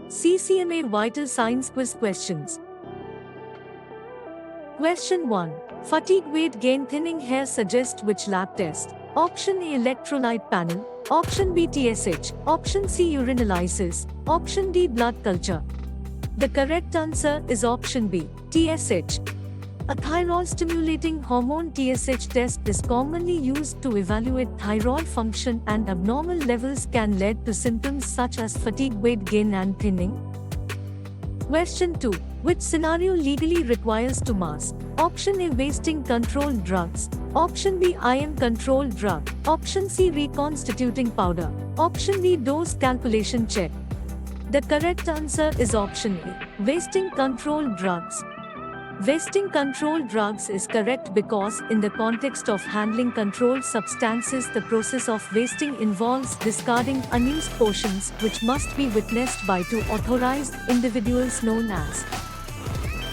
CCMA Vital Signs Quiz Questions. Question 1. Fatigue, weight gain, thinning hair suggest which lab test? Option A, electrolyte panel. Option B, TSH. Option C, urinalysis. Option D, blood culture. The correct answer is option B, TSH. A thyroid-stimulating hormone TSH test is commonly used to evaluate thyroid function, and abnormal levels can lead to symptoms such as fatigue, weight gain and thinning. Question 2. Which scenario legally requires to mask? Option A, wasting controlled drugs. Option B, IM controlled drug. Option C, reconstituting powder. Option D, dose calculation check. The correct answer is option A, wasting controlled drugs. Wasting controlled drugs is correct because in the context of handling controlled substances, the process of wasting involves discarding unused portions which must be witnessed by two authorized individuals known as.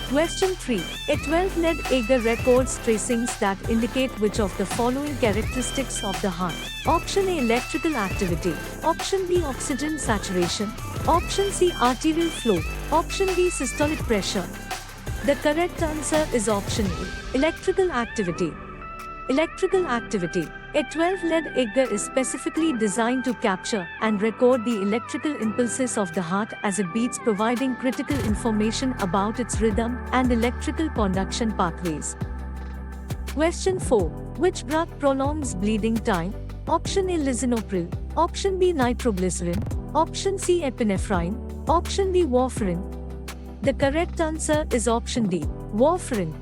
Question 3. A 12-lead Agar records tracings that indicate which of the following characteristics of the heart. Option A, electrical activity. Option B, oxygen saturation. Option C, arterial flow. Option D, systolic pressure. The correct answer is option A, electrical activity. Electrical activity. A 12-lead Agar is specifically designed to capture and record the electrical impulses of the heart as it beats, providing critical information about its rhythm and electrical conduction pathways. Question 4. Which drug prolongs bleeding time? Option A, lisinopril. Option B, nitroglycerin. Option C, epinephrine. Option D, warfarin. The correct answer is option D, warfarin.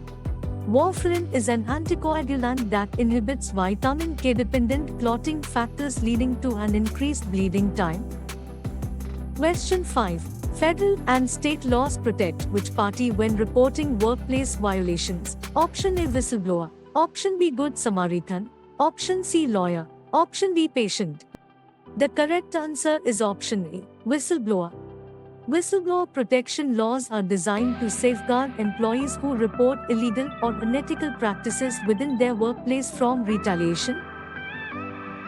Warfarin is an anticoagulant that inhibits vitamin K-dependent clotting factors, leading to an increased bleeding time. Question 5. Federal and state laws protect which party when reporting workplace violations? Option A, whistleblower. Option B, good Samaritan. Option C, lawyer. Option D, patient. The correct answer is option A, whistleblower. Whistleblower protection laws are designed to safeguard employees who report illegal or unethical practices within their workplace from retaliation.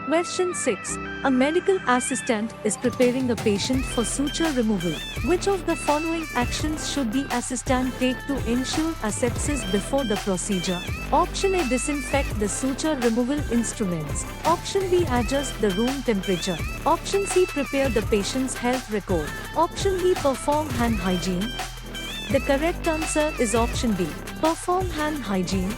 Question 6. A medical assistant is preparing a patient for suture removal. Which of the following actions should the assistant take to ensure asepsis before the procedure? Option A, disinfect the suture removal instruments. Option B, adjust the room temperature. Option C, prepare the patient's health record. Option D, perform hand hygiene. The correct answer is option B, perform hand hygiene.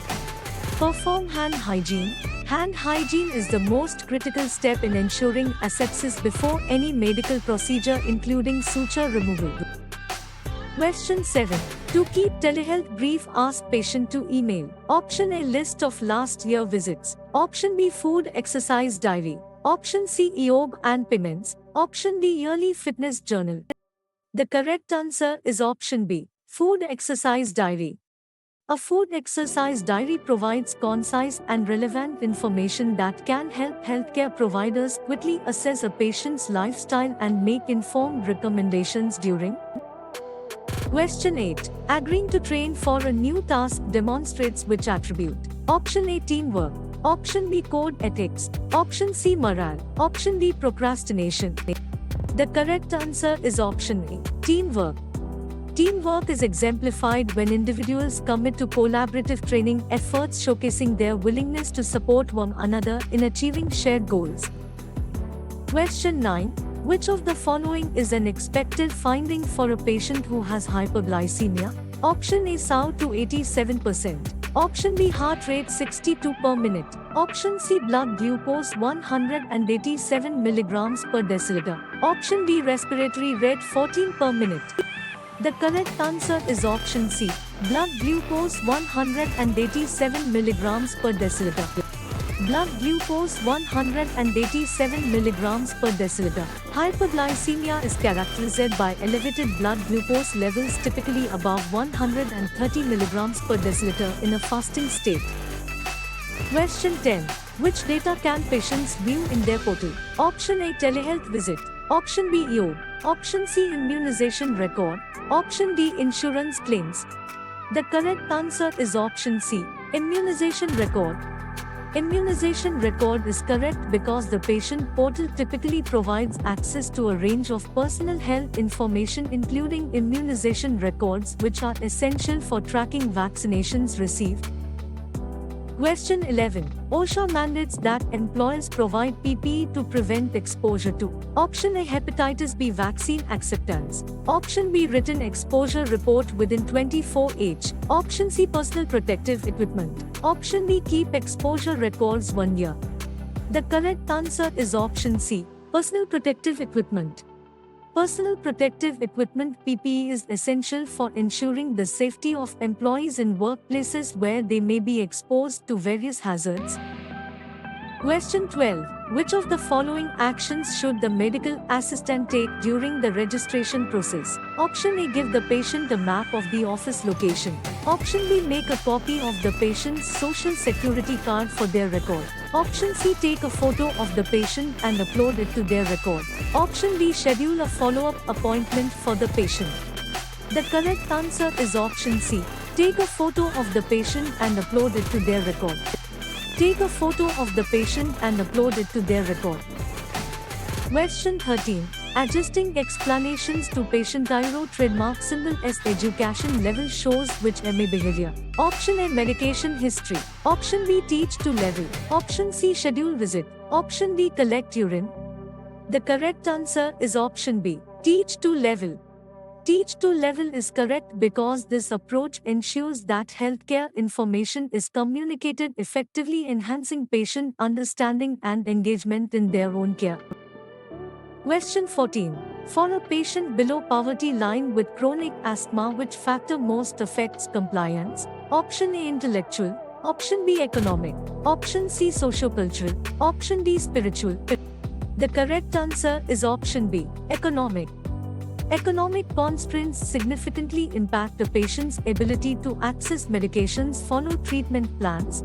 Perform hand hygiene. Hand hygiene is the most critical step in ensuring asepsis before any medical procedure, including suture removal. Question 7. To keep telehealth brief, ask patient to email. Option A, list of last year visits. Option B, food exercise diary. Option C, EOB and payments. Option D, yearly fitness journal. The correct answer is option B, food exercise diary. A food exercise diary provides concise and relevant information that can help healthcare providers quickly assess a patient's lifestyle and make informed recommendations during. Question 8. Agreeing to train for a new task demonstrates which attribute? Option A, teamwork. Option B, code ethics. Option C, morale. Option D, procrastination. The correct answer is option A, teamwork. Teamwork is exemplified when individuals commit to collaborative training efforts, showcasing their willingness to support one another in achieving shared goals. Question 9. Which of the following is an expected finding for a patient who has hyperglycemia? Option A, SAO to 87%. Option B, heart rate 62 per minute. Option C, blood glucose 187 mg per deciliter. Option D, respiratory rate 14 per minute. The correct answer is option C, blood glucose 187 mg per deciliter. Blood glucose 187 mg per deciliter. Hyperglycemia is characterized by elevated blood glucose levels typically above 130 mg per deciliter in a fasting state. Question 10. Which data can patients view in their portal? Option A, telehealth visit. Option B, EOB. Option C, immunization record. Option D, insurance claims. The correct answer is option C, immunization record. Immunization record is correct because the patient portal typically provides access to a range of personal health information including immunization records which are essential for tracking vaccinations received. Question 11. OSHA mandates that employers provide PPE to prevent exposure to Option A. Hepatitis B vaccine acceptance. Option B. Written exposure report within 24h. Option C. Personal protective equipment. Option D. Keep exposure records 1 year. The correct answer is option C. Personal protective equipment. Personal protective equipment (PPE) is essential for ensuring the safety of employees in workplaces where they may be exposed to various hazards. Question 12. Which of the following actions should the medical assistant take during the registration process? Option A. Give the patient a map of the office location. Option B. Make a copy of the patient's social security card for their record. Option C. Take a photo of the patient and upload it to their record. Option D. Schedule a follow-up appointment for the patient. The correct answer is option C. Take a photo of the patient and upload it to their record. Take a photo of the patient and upload it to their record. Question 13. Adjusting explanations to patient Tyro trademark symbol S education level shows which MA behavior. Option A. Medication history. Option B. Teach to level. Option C. Schedule visit. Option D. Collect urine. The correct answer is option B. Teach to level. Teach to level is correct because this approach ensures that healthcare information is communicated effectively, enhancing patient understanding and engagement in their own care. Question 14. For a patient below poverty line with chronic asthma, which factor most affects compliance? Option A. Intellectual. Option B. Economic. Option C. Sociocultural. Option D. Spiritual. The correct answer is option B. Economic. Economic constraints significantly impact a patient's ability to access medications, follow treatment plans.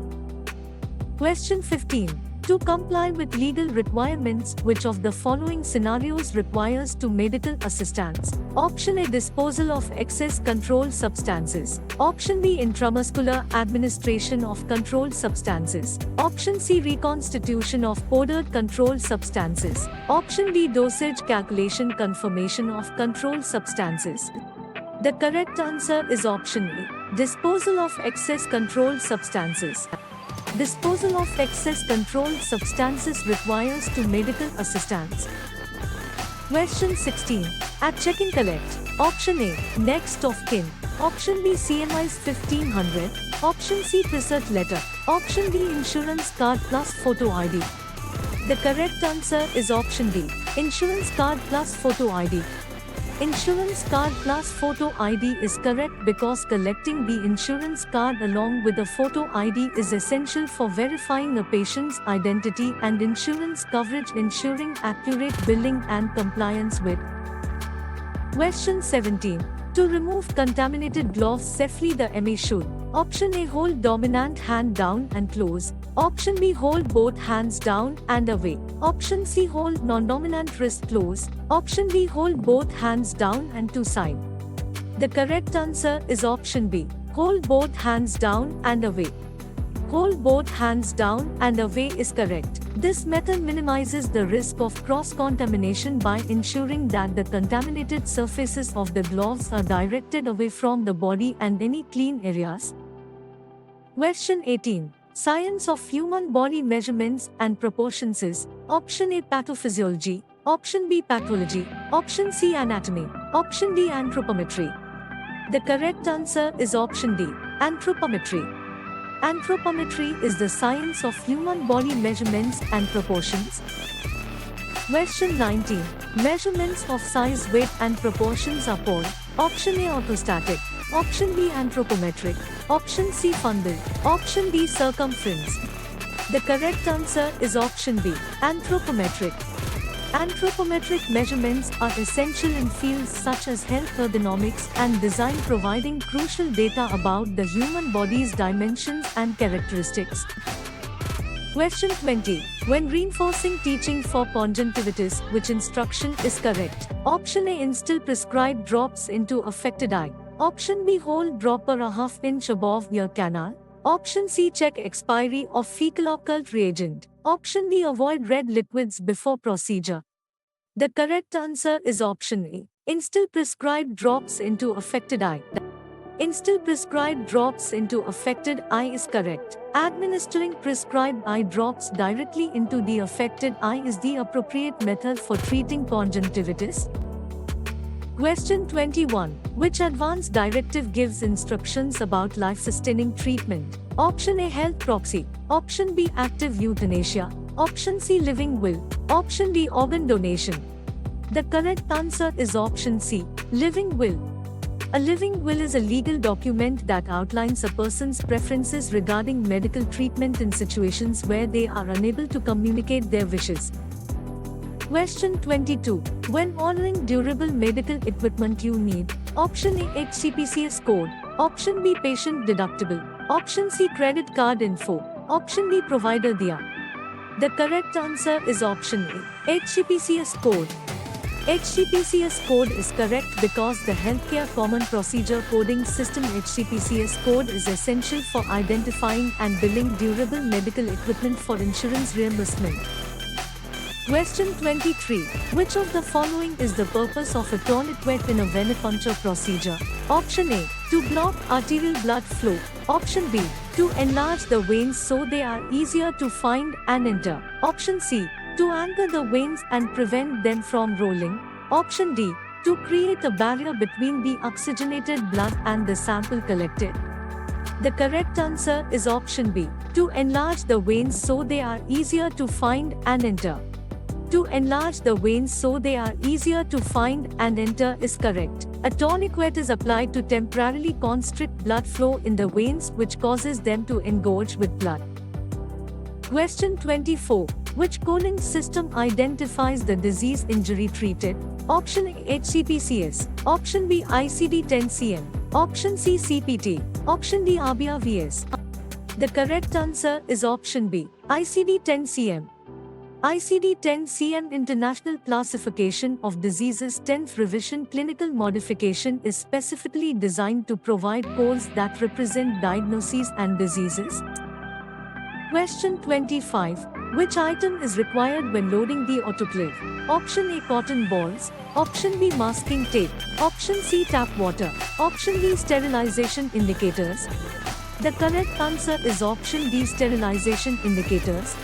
Question 15. To comply with legal requirements, which of the following scenarios requires to medical assistance? Option A. Disposal of excess controlled substances. Option B. Intramuscular administration of controlled substances. Option C. Reconstitution of powdered controlled substances. Option D. Dosage calculation confirmation of controlled substances. The correct answer is option A. Disposal of excess controlled substances. Disposal of excess controlled substances requires to medical assistance. Question 16. At check-in collect. Option A. Next of kin. Option B. CMI's 1500. Option C. Preset letter. Option D. Insurance card plus photo ID. The correct answer is option D. Insurance card plus photo ID. Insurance card plus photo ID is correct because collecting the insurance card along with a photo ID is essential for verifying a patient's identity and insurance coverage, ensuring accurate billing and compliance with. Question 17. To remove contaminated gloves safely, the MA should. Option A. Hold dominant hand down and close. Option B. Hold both hands down and away. Option C. Hold non-dominant wrist close. Option D. Hold both hands down and to side. The correct answer is option B. Hold both hands down and away. Hold both hands down and away is correct. This method minimizes the risk of cross-contamination by ensuring that the contaminated surfaces of the gloves are directed away from the body and any clean areas. Question 18. Science of human body measurements and proportions is. Option A. Pathophysiology. Option B. Pathology. Option C. Anatomy. Option D. Anthropometry. The correct answer is option D. Anthropometry. Anthropometry is the science of human body measurements and proportions. Question 19. Measurements of size, weight and proportions are called. Option A. Orthostatic. Option B. Anthropometric. Option C. Fundal. Option D. Circumference. The correct answer is option B. Anthropometric. Anthropometric measurements are essential in fields such as health ergonomics and design, providing crucial data about the human body's dimensions and characteristics. Question 20. When reinforcing teaching for conjunctivitis, which instruction is correct? Option A. Instill prescribed drops into affected eye. Option B. Hold dropper a half inch above ear canal. Option C. Check expiry of fecal occult reagent. Option D. Avoid red liquids before procedure. The correct answer is option A. Instill prescribed drops into affected eye. Instill prescribed drops into affected eye is correct. Administering prescribed eye drops directly into the affected eye is the appropriate method for treating conjunctivitis. Question 21. Which advance directive gives instructions about life-sustaining treatment? Option A. Health proxy. Option B. Active euthanasia. Option C. Living will. Option D. Organ donation. The correct answer is option C. Living will. A living will is a legal document that outlines a person's preferences regarding medical treatment in situations where they are unable to communicate their wishes. Question 22. When ordering durable medical equipment you need, option A. HCPCS code, option B. patient deductible, option C. credit card info, option D. provider diya. The correct answer is option A. HCPCS code. HCPCS code is correct because the Healthcare Common Procedure Coding System HCPCS code is essential for identifying and billing durable medical equipment for insurance reimbursement. Question 23. Which of the following is the purpose of a tourniquet in a venipuncture procedure? Option A. To block arterial blood flow. Option B. To enlarge the veins so they are easier to find and enter. Option C. To anchor the veins and prevent them from rolling. Option D. To create a barrier between the oxygenated blood and the sample collected. The correct answer is option B. To enlarge the veins so they are easier to find and enter. To enlarge the veins so they are easier to find and enter is correct. A tourniquet is applied to temporarily constrict blood flow in the veins, which causes them to engorge with blood. Question 24. Which coding system identifies the disease injury treated? Option A. HCPCS. Option B. ICD-10-CM. Option C. CPT. Option D. RBR-VS. The correct answer is option B. ICD-10-CM. ICD-10-CM International Classification of Diseases 10th Revision Clinical Modification is specifically designed to provide codes that represent diagnoses and diseases. Question 25. Which item is required when loading the autoclave? Option A. Cotton balls. Option B. Masking tape. Option C. Tap water. Option D. Sterilization indicators. The correct answer is option D. Sterilization indicators.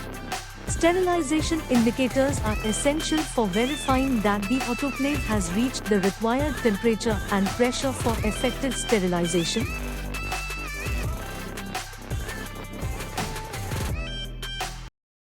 Sterilization indicators are essential for verifying that the autoclave has reached the required temperature and pressure for effective sterilization.